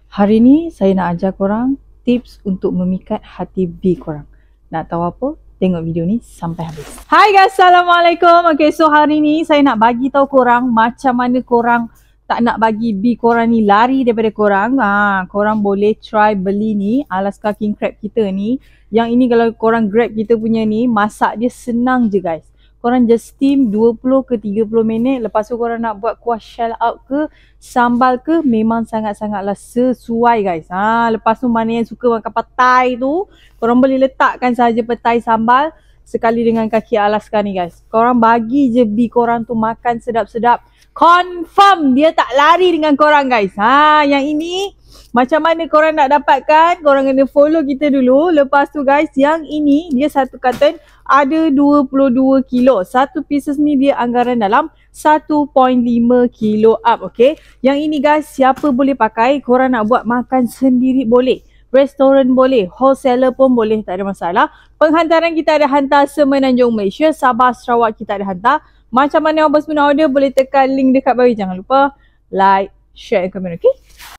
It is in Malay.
Hari ni saya nak ajar korang tips untuk memikat hati B korang. Nak tahu apa? Tengok video ni sampai habis. Hai guys, Assalamualaikum. Okay, so hari ni saya nak bagi tahu korang macam mana korang tak nak bagi B korang ni lari daripada korang. Korang boleh try beli ni Alaska King Crab kita ni. Yang ini kalau korang grab kita punya ni, masak dia senang je guys. Korang just steam 20 ke 30 minit. Lepas tu korang nak buat kuah shell out ke sambal ke, memang sangat-sangatlah sesuai guys. Lepas tu mana yang suka makan petai tu, korang boleh letakkan saja petai sambal sekali dengan kaki Alaska ni guys. Korang bagi je B korang tu makan sedap-sedap. Confirm dia tak lari dengan korang guys. Yang ini macam mana korang nak dapatkan? Korang kena follow kita dulu. Lepas tu guys, yang ini dia satu carton ada 22 kilo. Satu pieces ni dia anggaran dalam 1.5 kilo up, okay? Yang ini guys, siapa boleh pakai? Korang nak buat makan sendiri boleh. Restoran boleh, wholesaler pun boleh, tak ada masalah. Penghantaran kita ada hantar Semenanjung Malaysia, Sabah, Sarawak kita ada hantar. Macam mana Abang Semua order, boleh tekan link dekat bawah. Jangan lupa like, share, komen, okay?